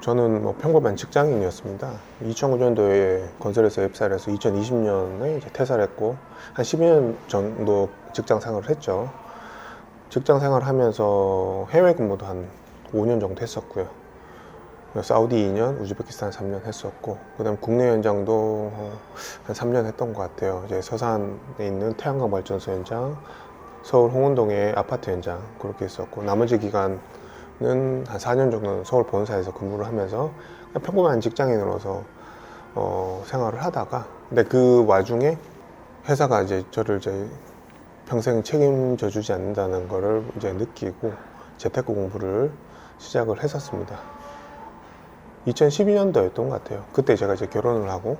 저는 뭐 평범한 직장인이었습니다. 2009년도에 건설회사 입사를 해서 2020년에 이제 퇴사를 했고, 한 12년 정도 직장 생활을 했죠. 직장 생활을 하면서 해외 근무도 한 5년 정도 했었고요. 사우디 2년, 우즈베키스탄 3년 했었고, 그 다음 국내 현장도 한 3년 했던 것 같아요. 이제 서산에 있는 태양광 발전소 현장, 서울 홍은동의 아파트 현장, 그렇게 했었고, 나머지 기간은 한 4년 정도는 서울 본사에서 근무를 하면서 그냥 평범한 직장인으로서 생활을 하다가, 근데 그 와중에 회사가 이제 저를 이제 평생 책임져 주지 않는다는 거를 이제 느끼고 재테크 공부를 시작을 했었습니다. 2012년도였던 것 같아요. 그때 제가 이제 결혼을 하고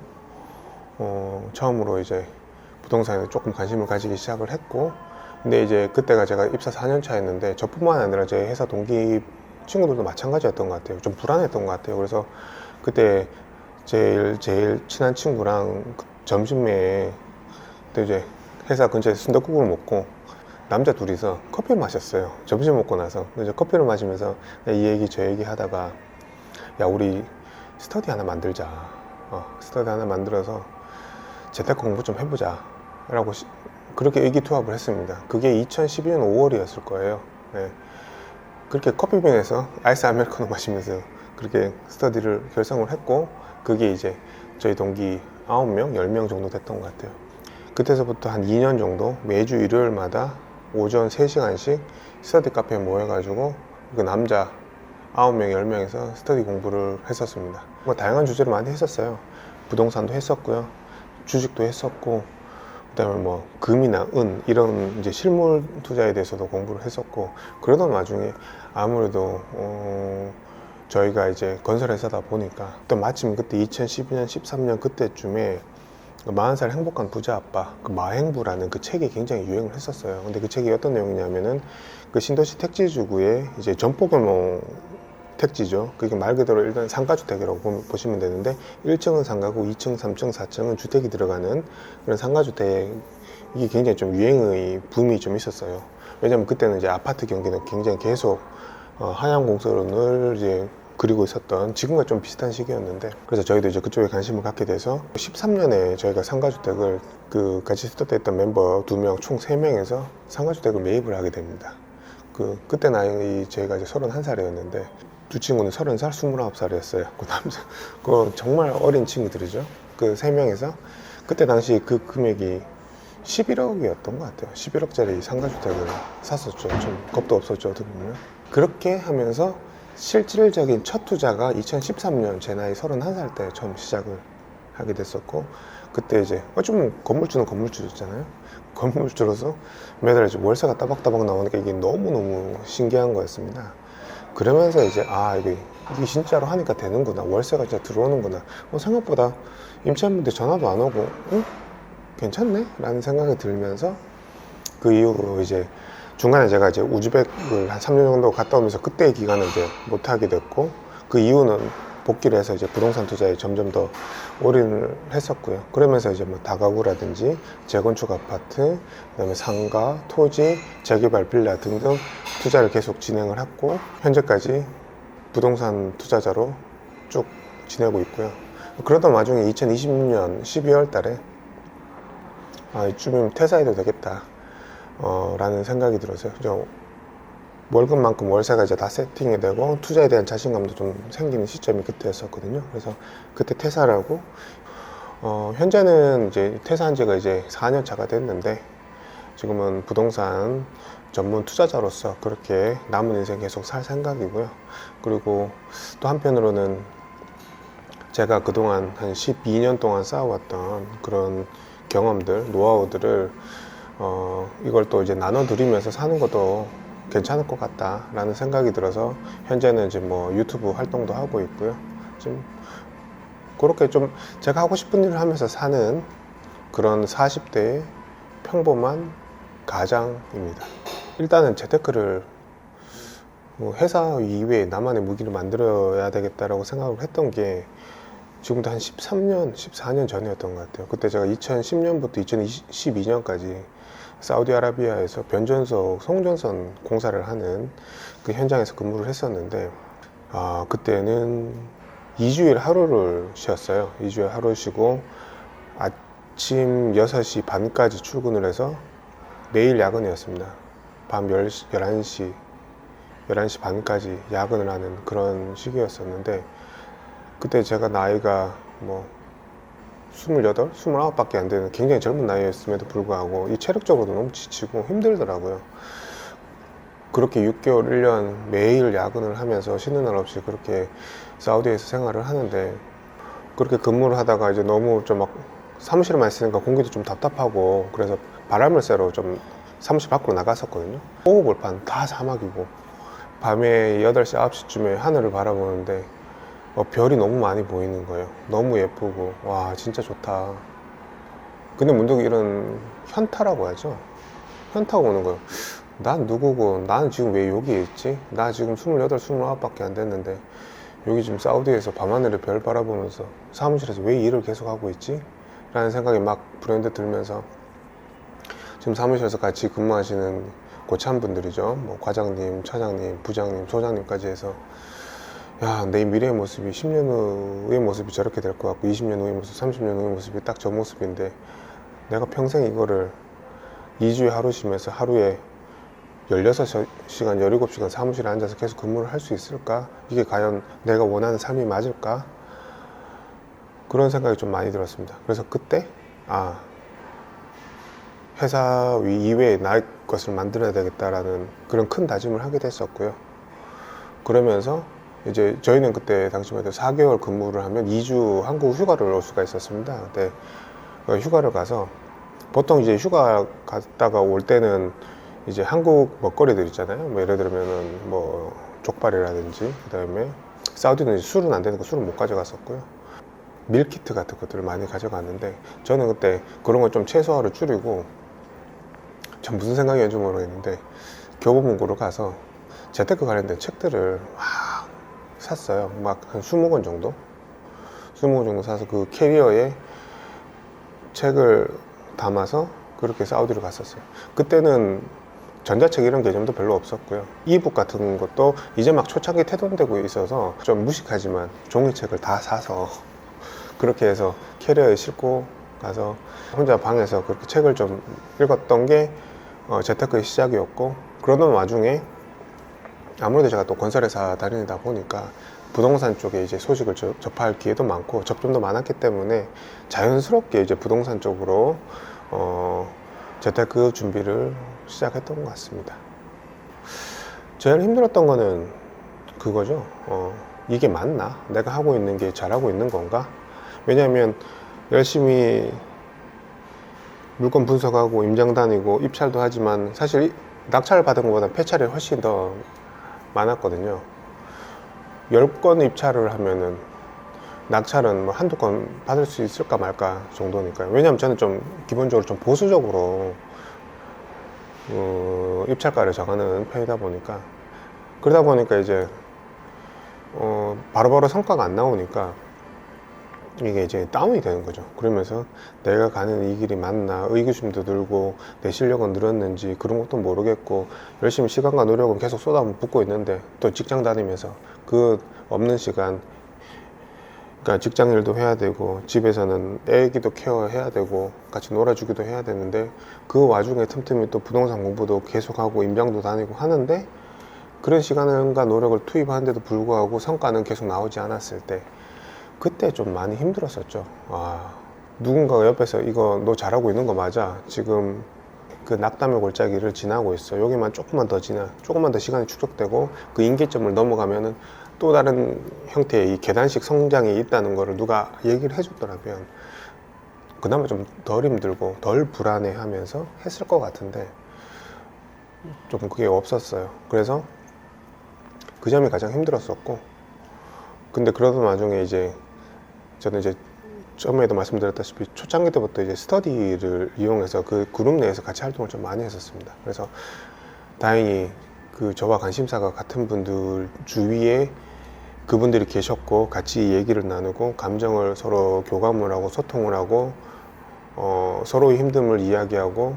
처음으로 이제 부동산에 조금 관심을 가지기 시작을 했고, 근데 이제 그때가 제가 입사 4년 차였는데 저뿐만 아니라 제 회사 동기 친구들도 마찬가지였던 것 같아요. 좀 불안했던 것 같아요. 그래서 그때 제일 친한 친구랑 점심에 또 이제 회사 근처에 순댓국을 먹고 남자 둘이서 커피를 마셨어요. 점심 먹고 나서. 이제 커피를 마시면서 이 얘기 저 얘기 하다가, 야, 우리 스터디 하나 만들자. 스터디 하나 만들어서 재테크 공부 좀 해보자 라고 그렇게 의기투합을 했습니다. 그게 2012년 5월이었을 거예요. 네. 그렇게 커피빈에서 아이스 아메리카노 마시면서 그렇게 스터디를 결성을 했고, 그게 이제 저희 동기 9명, 10명 정도 됐던 것 같아요. 그때서부터 한 2년 정도 매주 일요일마다 오전 3시간씩 스터디 카페에 모여가지고 그 남자 9명, 10명에서 스터디 공부를 했었습니다. 뭐 다양한 주제를 많이 했었어요. 부동산도 했었고요. 주식도 했었고, 그다음에 뭐 금이나 은 이런 이제 실물 투자에 대해서도 공부를 했었고, 그러던 와중에 아무래도 저희가 이제 건설회사다 보니까 또 마침 그때 2012년, 13년 그때쯤에 40살 행복한 부자 아빠, 그 마행부라는 그 책이 굉장히 유행을 했었어요. 근데 그 책이 어떤 내용이냐면은 그 신도시 택지주구의 이제 전포규모 택지죠. 그게 말 그대로 일단 상가주택이라고 보시면 되는데, 1층은 상가고 2층, 3층, 4층은 주택이 들어가는 그런 상가주택, 이게 굉장히 좀 유행의 붐이 좀 있었어요. 왜냐면 그때는 이제 아파트 경기는 굉장히 계속 하향 공설을 이제 그리고 있었던, 지금과 좀 비슷한 시기였는데, 그래서 저희도 이제 그쪽에 관심을 갖게 돼서 13년에 저희가 상가주택을 그 같이 스타트했던 멤버 2명, 총 3명에서 상가주택을 매입을 하게 됩니다. 그때 나이 저희가 이제 31살이었는데 두 친구는 30살, 29살이었어요. 그 정말 어린 친구들이죠. 그 3명에서 그때 당시 그 금액이 11억이었던 것 같아요. 11억짜리 상가주택을 샀었죠. 좀 겁도 없었죠, 어떻게 보면. 그렇게 하면서 실질적인 첫 투자가 2013년 제 나이 31살 때 처음 시작을 하게 됐었고, 그때 이제 좀 건물주는 건물주였잖아요. 건물주로서 매달 이제 월세가 따박따박 나오니까 이게 너무너무 신기한 거였습니다. 그러면서 이제 이게 진짜로 하니까 되는구나, 월세가 진짜 들어오는구나, 생각보다 임차인분들 전화도 안 오고 괜찮네? 라는 생각이 들면서, 그 이후로 이제 중간에 제가 이제 우즈벡을 한 3년 정도 갔다 오면서 그때의 기간은 이제 못하게 됐고, 그 이후는 복귀를 해서 이제 부동산 투자에 점점 더 올인을 했었고요. 그러면서 이제 뭐 다가구라든지 재건축 아파트, 그다음에 상가, 토지, 재개발 빌라 등등 투자를 계속 진행을 했고, 현재까지 부동산 투자자로 쭉 지내고 있고요. 그러던 와중에 2020년 12월 달에 이쯤이면 퇴사해도 되겠다 라는 생각이 들었어요. 월급만큼 월세가 이제 다 세팅이 되고 투자에 대한 자신감도 좀 생기는 시점이 그때였었거든요. 그래서 그때 퇴사를 하고, 현재는 이제 퇴사한 지가 이제 4년 차가 됐는데, 지금은 부동산 전문 투자자로서 그렇게 남은 인생 계속 살 생각이고요. 그리고 또 한편으로는 제가 그동안 한 12년 동안 쌓아왔던 그런 경험들, 노하우들을 이걸 또 이제 나눠드리면서 사는 것도 괜찮을 것 같다라는 생각이 들어서, 현재는 이제 뭐 유튜브 활동도 하고 있고요. 좀 그렇게 좀 제가 하고 싶은 일을 하면서 사는 그런 40대의 평범한 가장입니다. 일단은 재테크를 뭐 회사 이외에 나만의 무기를 만들어야 되겠다라고 생각을 했던 게 지금부터 한 13년, 14년 전이었던 것 같아요. 그때 제가 2010년부터 2012년까지 사우디아라비아에서 변전소 송전선 공사를 하는 그 현장에서 근무를 했었는데, 그때는 2주일 하루를 쉬었어요. 2주일 하루 쉬고 아침 6시 반까지 출근을 해서 매일 야근이었습니다. 밤 11시 반까지 야근을 하는 그런 시기였었는데, 그때 제가 나이가 뭐 28, 29밖에 안 되는 굉장히 젊은 나이였음에도 불구하고 이 체력적으로도 너무 지치고 힘들더라고요. 그렇게 6개월, 1년 매일 야근을 하면서 쉬는 날 없이 그렇게 사우디에서 생활을 하는데, 그렇게 근무를 하다가 이제 너무 좀 막 사무실에만 있으니까 공기도 좀 답답하고, 그래서 바람을 쐬러 좀 사무실 밖으로 나갔었거든요. 오후골판 다 사막이고, 밤에 8시, 9시쯤에 하늘을 바라보는데 별이 너무 많이 보이는 거예요. 너무 예쁘고, 와, 진짜 좋다. 근데 문득 이런 현타라고 하죠. 현타가 오는 거예요. 난 누구고, 나는 지금 왜 여기에 있지? 나 지금 28, 29밖에 안 됐는데 여기 지금 사우디에서 밤하늘에 별 바라보면서 사무실에서 왜 일을 계속 하고 있지? 라는 생각이 막 불현듯 들면서, 지금 사무실에서 같이 근무하시는 고참분들이죠. 뭐 과장님, 차장님, 부장님, 소장님까지 해서, 야, 내 미래의 모습이 10년 후의 모습이 저렇게 될 것 같고, 20년 후의 모습, 30년 후의 모습이 딱 저 모습인데, 내가 평생 이거를 2주에 하루 쉬면서 하루에 16시간, 17시간 사무실에 앉아서 계속 근무를 할 수 있을까? 이게 과연 내가 원하는 삶이 맞을까? 그런 생각이 좀 많이 들었습니다. 그래서 그때, 회사 이외에 나의 것을 만들어야 되겠다라는 그런 큰 다짐을 하게 됐었고요. 그러면서 이제 저희는 그때 당시만 해도 4개월 근무를 하면 2주 한국 휴가를 올 수가 있었습니다. 근데 휴가를 가서, 보통 이제 휴가 갔다가 올 때는 이제 한국 먹거리들 있잖아요. 뭐 예를 들면은 뭐 족발이라든지, 그 다음에 사우디는 술은 안 되니까 술은 못 가져갔었고요. 밀키트 같은 것들을 많이 가져갔는데, 저는 그때 그런 걸 좀 최소화를 줄이고, 참 무슨 생각이었는지 모르겠는데 교보문고로 가서 재테크 관련된 책들을 막 샀어요. 막 한 20권 정도? 20권 정도 사서 그 캐리어에 책을 담아서 그렇게 사우디로 갔었어요. 그때는 전자책 이런 개념도 별로 없었고요. 이북 같은 것도 이제 막 초창기 태동되고 있어서 좀 무식하지만 종이책을 다 사서 그렇게 해서 캐리어에 싣고 가서 혼자 방에서 그렇게 책을 좀 읽었던 게 재테크의 시작이었고, 그러던 와중에 아무래도 제가 또 건설회사 다니다 보니까 부동산 쪽에 이제 소식을 접할 기회도 많고 접점도 많았기 때문에 자연스럽게 이제 부동산 쪽으로 재테크 준비를 시작했던 것 같습니다. 제일 힘들었던 거는 그거죠. 이게 맞나? 내가 하고 있는 게 잘하고 있는 건가? 왜냐하면 열심히 물건 분석하고 임장 다니고 입찰도 하지만 사실 낙찰 받은 것보다 폐찰이 훨씬 더 많았거든요. 10건 입찰을 하면은 낙찰은 뭐 한두 건 받을 수 있을까 말까 정도니까요. 왜냐하면 저는 좀 기본적으로 좀 보수적으로 입찰가를 정하는 편이다 보니까, 그러다 보니까 이제 바로바로 성과가 안 나오니까 이게 이제 다운이 되는 거죠. 그러면서 내가 가는 이 길이 맞나, 의구심도 들고 내 실력은 늘었는지 그런 것도 모르겠고, 열심히 시간과 노력은 계속 쏟아붓고 있는데 또 직장 다니면서 그 없는 시간, 그러니까 직장 일도 해야 되고 집에서는 애기도 케어해야 되고 같이 놀아주기도 해야 되는데, 그 와중에 틈틈이 또 부동산 공부도 계속하고 임장도 다니고 하는데, 그런 시간과 노력을 투입하는데도 불구하고 성과는 계속 나오지 않았을 때, 그때 좀 많이 힘들었었죠. 누군가가 옆에서 이거 너 잘하고 있는 거 맞아, 지금 그 낙담의 골짜기를 지나고 있어, 여기만 조금만 더 조금만 더 시간이 축적되고 그 임계점을 넘어가면은 또 다른 형태의 이 계단식 성장이 있다는 거를 누가 얘기를 해줬더라면 그나마 좀 덜 힘들고 덜 불안해 하면서 했을 것 같은데, 조금 그게 없었어요. 그래서 그 점이 가장 힘들었었고, 근데 그러던 와중에 이제 저는 이제 처음에도 말씀드렸다시피 초창기 때부터 이제 스터디를 이용해서 그 그룹 내에서 같이 활동을 좀 많이 했었습니다. 그래서 다행히 그 저와 관심사가 같은 분들 주위에 그분들이 계셨고, 같이 얘기를 나누고 감정을 서로 교감을 하고 소통을 하고 서로의 힘듦을 이야기하고,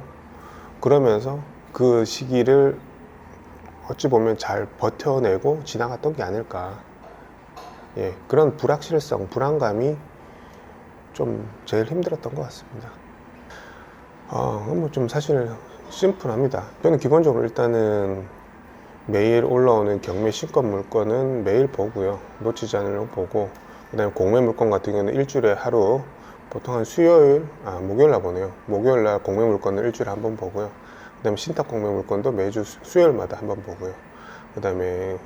그러면서 그 시기를 어찌 보면 잘 버텨내고 지나갔던 게 아닐까. 예, 그런 불확실성, 불안감이 좀 제일 힘들었던 것 같습니다. 뭐 좀 사실 심플합니다. 저는 기본적으로 일단은 매일 올라오는 경매 신권 물건은 매일 보고요. 놓치지 않으려고 보고, 그 다음에 공매 물건 같은 경우는 일주일에 하루, 보통 한 목요일 날 보네요. 목요일 날 공매 물건을 일주일에 한 번 보고요. 그 다음에 신탁 공매 물건도 매주 수요일마다 한 번 보고요. 그 다음에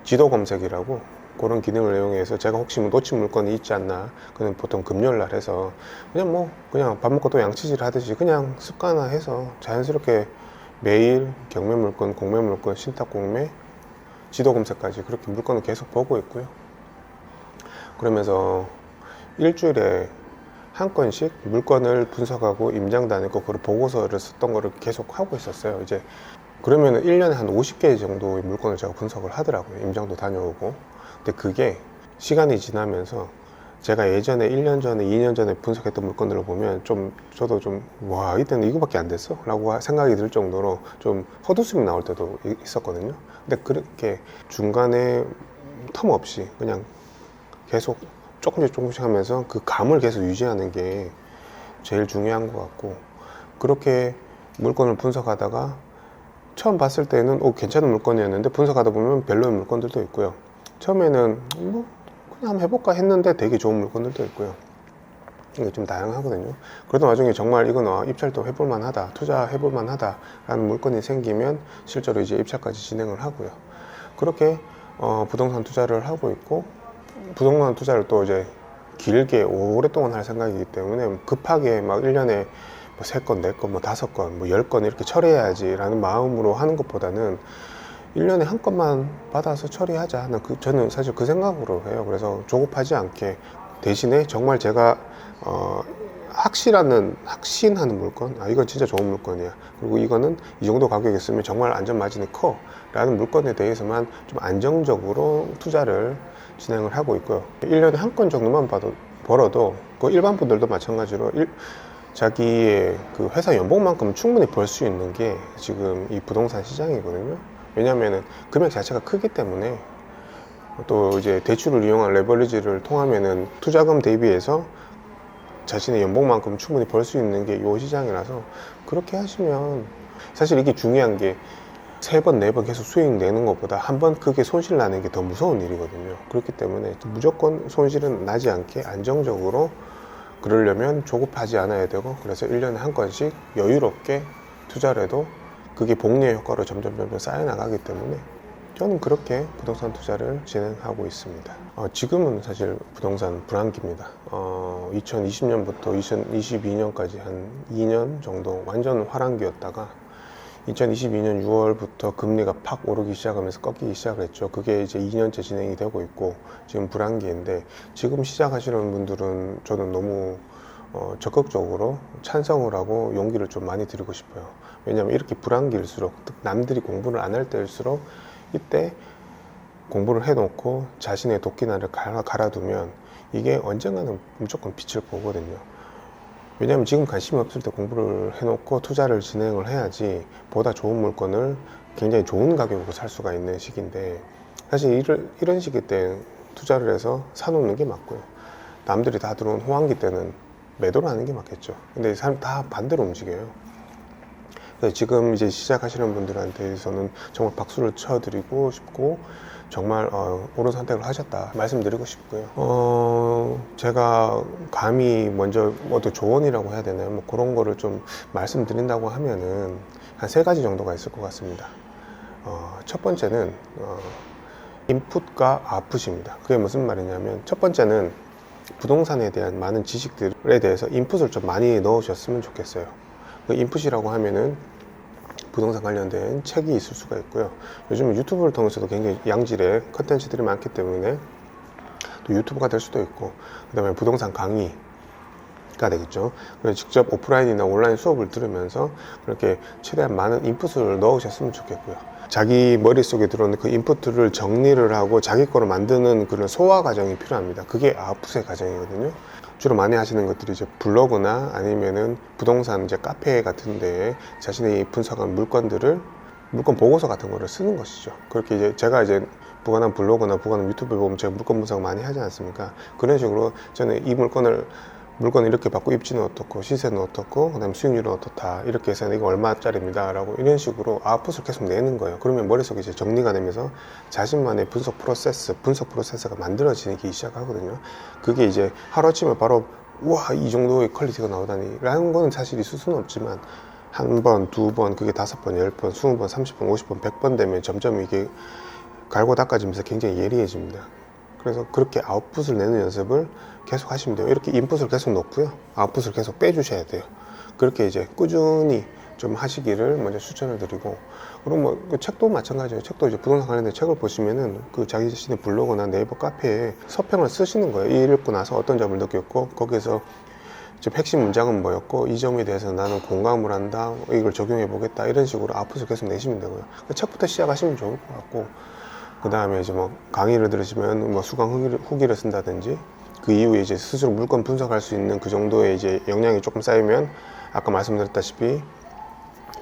지도 검색이라고 그런 기능을 이용해서 제가 혹시 뭐 놓친 물건이 있지 않나, 그는 보통 금요일 날 해서 그냥 밥 먹고 또 양치질 하듯이 그냥 습관화해서 자연스럽게 매일 경매 물건, 공매 물건, 신탁 공매, 지도 검색까지 그렇게 물건을 계속 보고 있고요. 그러면서 일주일에 한 건씩 물건을 분석하고 임장도 안 했고 그걸 보고서를 썼던 거를 계속 하고 있었어요. 이제 그러면은 1년에 한 50개 정도의 물건을 제가 분석을 하더라고요. 임장도 다녀오고. 근데 그게 시간이 지나면서 제가 예전에 1년 전에, 2년 전에 분석했던 물건들을 보면 저도 와, 이때는 이거밖에 안 됐어? 라고 생각이 들 정도로 좀 헛웃음이 나올 때도 있었거든요. 근데 그렇게 중간에 텀 없이 그냥 계속 조금씩 하면서 그 감을 계속 유지하는 게 제일 중요한 것 같고, 그렇게 물건을 분석하다가 처음 봤을 때는 괜찮은 물건이었는데 분석하다 보면 별로의 물건들도 있고요. 처음에는 그냥 한번 해볼까 했는데 되게 좋은 물건들도 있고요. 이게 좀 다양하거든요. 그러던 와중에 정말 이건 입찰도 해볼만 하다, 투자해볼 만하다 라는 물건이 생기면 실제로 이제 입찰까지 진행을 하고요. 그렇게 부동산 투자를 하고 있고, 부동산 투자를 또 이제 길게 오랫동안 할 생각이기 때문에 급하게 막 1년에 뭐 3건, 4건, 뭐 5건, 뭐 10건 이렇게 처리해야지 라는 마음으로 하는 것보다는 1년에 한 건만 받아서 처리하자. 저는 사실 그 생각으로 해요. 그래서 조급하지 않게, 대신에 정말 제가 확신하는 물건, 이건 진짜 좋은 물건이야, 그리고 이거는 이 정도 가격에 쓰면 정말 안전 마진이 커 라는 물건에 대해서만 좀 안정적으로 투자를 진행을 하고 있고요. 1년에 한 건 정도만 벌어도 그 일반 분들도 마찬가지로 자기의 그 회사 연봉만큼 충분히 벌 수 있는 게 지금 이 부동산 시장이거든요. 왜냐하면 금액 자체가 크기 때문에, 또 이제 대출을 이용한 레버리지를 통하면은 투자금 대비해서 자신의 연봉만큼 충분히 벌 수 있는 게 이 시장이라서, 그렇게 하시면 사실 이게 중요한 게 3번, 4번 계속 수익 내는 것보다 한 번 크게 손실 나는 게 더 무서운 일이거든요. 그렇기 때문에 무조건 손실은 나지 않게 안정적으로, 그러려면 조급하지 않아야 되고, 그래서 1년에 한 건씩 여유롭게 투자를 해도 그게 복리의 효과로 점점 쌓여 나가기 때문에 저는 그렇게 부동산 투자를 진행하고 있습니다. 지금은 사실 부동산 불황기입니다. 2020년부터 2022년까지 한 2년 정도 완전 화랑기였다가 2022년 6월부터 금리가 팍 오르기 시작하면서 꺾이기 시작을 했죠. 그게 이제 2년째 진행이 되고 있고 지금 불황기인데, 지금 시작하시는 분들은 저는 너무 적극적으로 찬성을 하고 용기를 좀 많이 드리고 싶어요. 왜냐하면 이렇게 불황기일수록, 남들이 공부를 안 할 때일수록 이때 공부를 해놓고 자신의 도끼날을 갈아두면 이게 언젠가는 무조건 빛을 보거든요. 왜냐하면 지금 관심이 없을 때 공부를 해놓고 투자를 진행을 해야지 보다 좋은 물건을 굉장히 좋은 가격으로 살 수가 있는 시기인데, 사실 이런 시기 때 투자를 해서 사놓는 게 맞고요. 남들이 다 들어온 호황기 때는 매도를 하는 게 맞겠죠. 근데 사람 다 반대로 움직여요. 그래서 지금 이제 시작하시는 분들한테서는 정말 박수를 쳐드리고 싶고, 정말 옳은 선택을 하셨다 말씀드리고 싶고요. 제가 감히 먼저 또 조언이라고 해야 되나요? 뭐 그런 거를 좀 말씀드린다고 하면은 한 3가지 정도가 있을 것 같습니다. 첫 번째는 인풋과 아웃풋입니다. 그게 무슨 말이냐면, 첫 번째는 부동산에 대한 많은 지식들에 대해서 인풋을 좀 많이 넣으셨으면 좋겠어요. 그 인풋이라고 하면은 부동산 관련된 책이 있을 수가 있고요. 요즘 유튜브를 통해서도 굉장히 양질의 컨텐츠들이 많기 때문에 또 유튜브가 될 수도 있고, 그 다음에 부동산 강의가 되겠죠. 그래서 직접 오프라인이나 온라인 수업을 들으면서 그렇게 최대한 많은 인풋을 넣으셨으면 좋겠고요. 자기 머릿속에 들어오는 그 인풋들을 정리를 하고 자기 거로 만드는 그런 소화 과정이 필요합니다. 그게 아웃풋의 과정이거든요. 주로 많이 하시는 것들이 이제 블로그나 아니면은 부동산 이제 카페 같은 데에 자신이 분석한 물건 보고서 같은 거를 쓰는 것이죠. 그렇게 이제 제가 이제 부가남 블로그나 부가남 유튜브에 보면 제가 물건 분석 많이 하지 않습니까? 그런 식으로 저는 이 물건을 이렇게 받고 입지는 어떻고 시세는 어떻고 그다음에 수익률은 어떻다 이렇게 해서 이거 얼마짜리입니다 라고 이런 식으로 아웃풋을 계속 내는 거예요. 그러면 머릿속에 이제 정리가 되면서 자신만의 분석 프로세스가 만들어지기 시작하거든요. 그게 이제 하루아침에 바로 우와 이 정도의 퀄리티가 나오다니 라는 거는 사실 있을 수는 없지만 한 번, 두 번, 그게 5번, 10번, 20번, 30번, 50번, 100번 되면 점점 이게 갈고 닦아지면서 굉장히 예리해집니다. 그래서 그렇게 아웃풋을 내는 연습을 계속 하시면 돼요. 이렇게 인풋을 계속 넣고요. 아웃풋을 계속 빼주셔야 돼요. 그렇게 이제 꾸준히 좀 하시기를 먼저 추천을 드리고, 그리고 뭐 그 책도 마찬가지예요. 책도 이제 부동산 관련된 책을 보시면은 그 자기 자신의 블로그나 네이버 카페에 서평을 쓰시는 거예요. 이 읽고 나서 어떤 점을 느꼈고, 거기에서 지금 핵심 문장은 뭐였고, 이 점에 대해서 나는 공감을 한다, 이걸 적용해 보겠다, 이런 식으로 아웃풋을 계속 내시면 되고요. 책부터 시작하시면 좋을 것 같고, 그 다음에 이제 뭐 강의를 들으시면 뭐 수강 후기를 쓴다든지, 그 이후에 이제 스스로 물건 분석할 수 있는 그 정도의 이제 역량이 조금 쌓이면 아까 말씀드렸다시피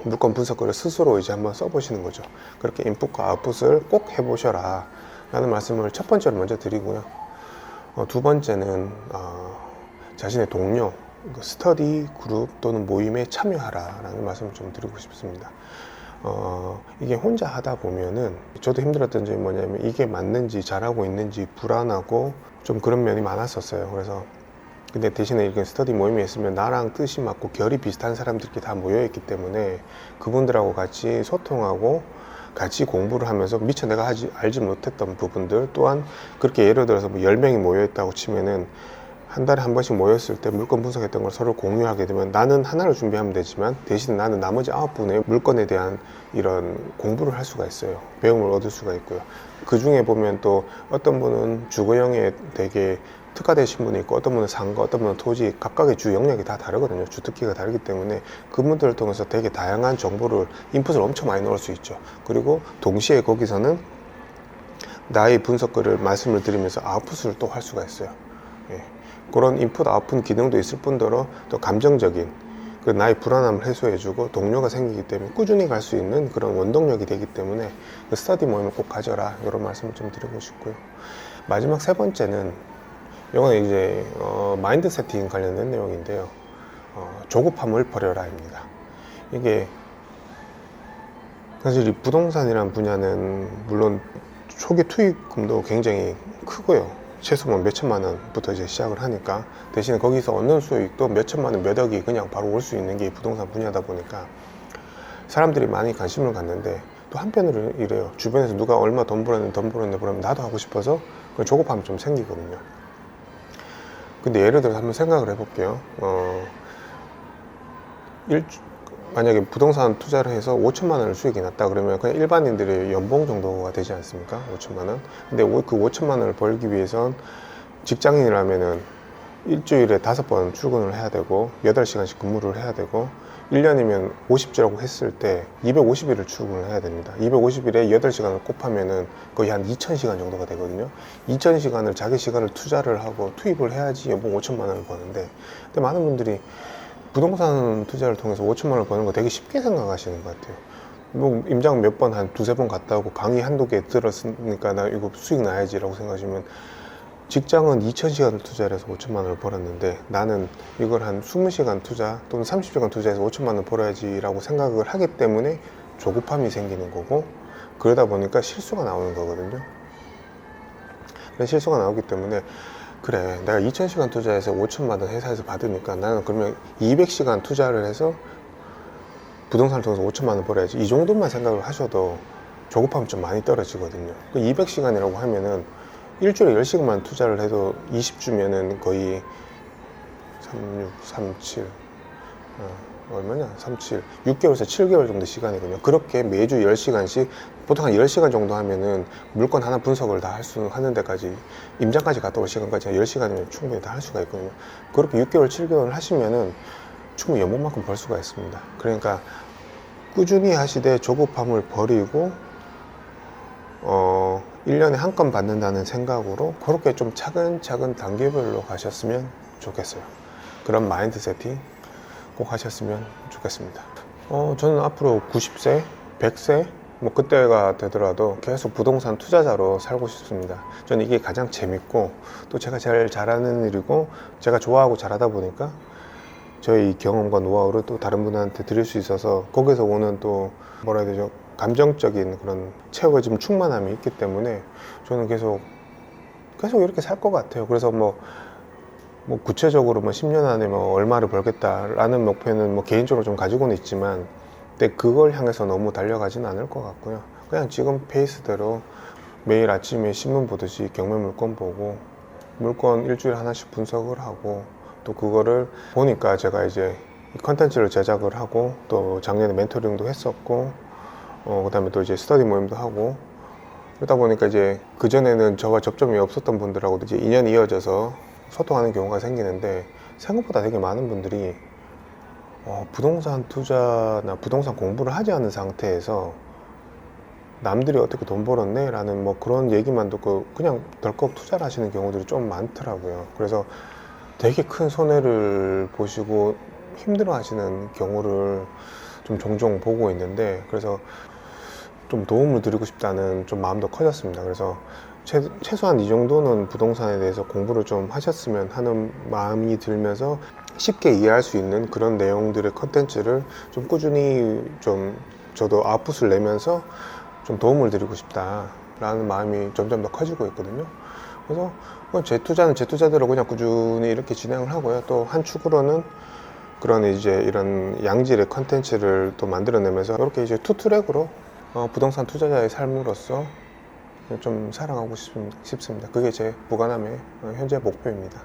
물건 분석을 스스로 이제 한번 써보시는 거죠. 그렇게 인풋과 아웃풋을 꼭 해보셔라 라는 말씀을 첫 번째로 먼저 드리고요. 두 번째는 자신의 동료, 스터디 그룹 또는 모임에 참여하라 라는 말씀을 좀 드리고 싶습니다. 이게 혼자 하다 보면은 저도 힘들었던 점이 뭐냐면 이게 맞는지 잘하고 있는지 불안하고 좀 그런 면이 많았었어요. 그래서 근데 대신에 이렇게 스터디 모임에 있으면 나랑 뜻이 맞고 결이 비슷한 사람들이 다 모여있기 때문에 그분들하고 같이 소통하고 같이 공부를 하면서 미처 내가 알지 못했던 부분들 또한 그렇게 예를 들어서 뭐 10명이 모여있다고 치면은 한 달에 한 번씩 모였을 때 물건 분석했던 걸 서로 공유하게 되면 나는 하나를 준비하면 되지만 대신 나는 나머지 9분의 물건에 대한 이런 공부를 할 수가 있어요. 배움을 얻을 수가 있고요. 그 중에 보면 또 어떤 분은 주거형에 되게 특화되신 분이 있고 어떤 분은 상가, 어떤 분은 토지, 각각의 주 영역이 다 다르거든요. 주특기가 다르기 때문에 그분들을 통해서 되게 다양한 정보를 인풋을 엄청 많이 넣을 수 있죠. 그리고 동시에 거기서는 나의 분석글을 말씀을 드리면서 아웃풋을 또 할 수가 있어요. 예. 그런 인풋 아웃풋 기능도 있을 뿐더러 또 감정적인 그 나의 불안함을 해소해주고 동료가 생기기 때문에 꾸준히 갈 수 있는 그런 원동력이 되기 때문에 그 스터디 모임을 꼭 가져라 이런 말씀을 좀 드리고 싶고요. 마지막 세 번째는 이거는 이제 마인드 세팅 관련된 내용인데요. 조급함을 버려라입니다. 이게 사실 이 부동산이란 분야는 물론 초기 투입금도 굉장히 크고요. 최소 뭐 몇천만 원부터 이제 시작을 하니까 대신에 거기서 얻는 수익도 몇천만 원, 몇 억이 그냥 바로 올 수 있는 게 부동산 분야다 보니까 사람들이 많이 관심을 갖는데 또 한편으로 이래요. 주변에서 누가 얼마 돈 벌었는데 그러면 나도 하고 싶어서 조급함이 좀 생기거든요. 근데 예를 들어서 한번 생각을 해볼게요. 만약에 부동산 투자를 해서 5천만 원을 수익이 났다 그러면 그냥 일반인들의 연봉 정도가 되지 않습니까? 5천만 원. 근데 그 5천만 원을 벌기 위해선 직장인이라면은 일주일에 5번 출근을 해야 되고 8시간씩 근무를 해야 되고 1년이면 50주라고 했을 때 250일을 출근을 해야 됩니다. 250일에 8시간을 곱하면은 거의 한 2000시간 정도가 되거든요. 2000시간을 자기 시간을 투자를 하고 투입을 해야지 연봉 5천만 원을 버는데 근데 많은 분들이 부동산 투자를 통해서 5천만 원을 버는 거 되게 쉽게 생각하시는 것 같아요. 뭐 임장 몇 번 한 두세 번 갔다 오고 강의 한두 개 들었으니까 나 이거 수익 나야지 라고 생각하시면 직장은 2000시간을 투자를 해서 5천만 원을 벌었는데 나는 이걸 한 20시간 투자 또는 30시간 투자해서 5천만 원을 벌어야지 라고 생각을 하기 때문에 조급함이 생기는 거고 그러다 보니까 실수가 나오는 거거든요. 그런 실수가 나오기 때문에 그래 내가 2000시간 투자해서 5천만 원 회사에서 받으니까 나는 그러면 200시간 투자를 해서 부동산을 통해서 5천만 원 벌어야지 이 정도만 생각을 하셔도 조급함이 좀 많이 떨어지거든요. 200시간이라고 하면은 일주일에 10시간만 투자를 해도 20주면은 거의 36, 37 얼마냐? 37 6개월에서 7개월 정도 시간이거든요. 그렇게 매주 10시간씩 보통 한 10시간 정도 하면은 물건 하나 분석을 다 하는 데까지 임장까지 갔다 올 시간까지 한 10시간이면 충분히 다 할 수가 있거든요. 그렇게 6개월 7개월 하시면은 충분히 연봉만큼 벌 수가 있습니다. 그러니까 꾸준히 하시되 조급함을 버리고 1년에 한 건 받는다는 생각으로 그렇게 좀 차근차근 단계별로 가셨으면 좋겠어요. 그런 마인드 세팅 꼭 하셨으면 좋겠습니다. 저는 앞으로 90세, 100세 뭐 그때가 되더라도 계속 부동산 투자자로 살고 싶습니다. 저는 이게 가장 재밌고 또 제가 제일 잘하는 일이고 제가 좋아하고 잘하다 보니까 저희 경험과 노하우를 또 다른 분한테 드릴 수 있어서 거기서 오는 또 뭐라 해야 되죠? 감정적인 그런 채워짐 충만함이 있기 때문에 저는 계속 이렇게 살 것 같아요. 그래서 뭐 구체적으로 뭐 10년 안에 뭐 얼마를 벌겠다라는 목표는 뭐 개인적으로 좀 가지고는 있지만 근데 그걸 향해서 너무 달려가지는 않을 것 같고요. 그냥 지금 페이스대로 매일 아침에 신문 보듯이 경매 물건 보고 물건 일주일에 하나씩 분석을 하고 또 그거를 보니까 제가 이제 컨텐츠를 제작을 하고 또 작년에 멘토링도 했었고 그다음에 또 이제 스터디 모임도 하고 그러다 보니까 이제 그전에는 저와 접점이 없었던 분들하고도 이제 인연이 이어져서 소통하는 경우가 생기는데 생각보다 되게 많은 분들이 부동산 투자나 부동산 공부를 하지 않은 상태에서 남들이 어떻게 돈 벌었네? 라는 뭐 그런 얘기만 듣고 그냥 덜컥 투자를 하시는 경우들이 좀 많더라고요. 그래서 되게 큰 손해를 보시고 힘들어 하시는 경우를 좀 종종 보고 있는데 그래서 좀 도움을 드리고 싶다는 좀 마음도 커졌습니다. 그래서 최소한 이 정도는 부동산에 대해서 공부를 좀 하셨으면 하는 마음이 들면서 쉽게 이해할 수 있는 그런 내용들의 컨텐츠를 좀 꾸준히 좀 저도 아웃풋을 내면서 좀 도움을 드리고 싶다라는 마음이 점점 더 커지고 있거든요. 그래서 제 투자는 제 투자대로 그냥 꾸준히 이렇게 진행을 하고요. 또 한 축으로는 그런 이제 이런 양질의 컨텐츠를 또 만들어내면서 이렇게 이제 투트랙으로 부동산 투자자의 삶으로서 좀 살아가고 싶습니다. 그게 제 무관함의 현재 목표입니다.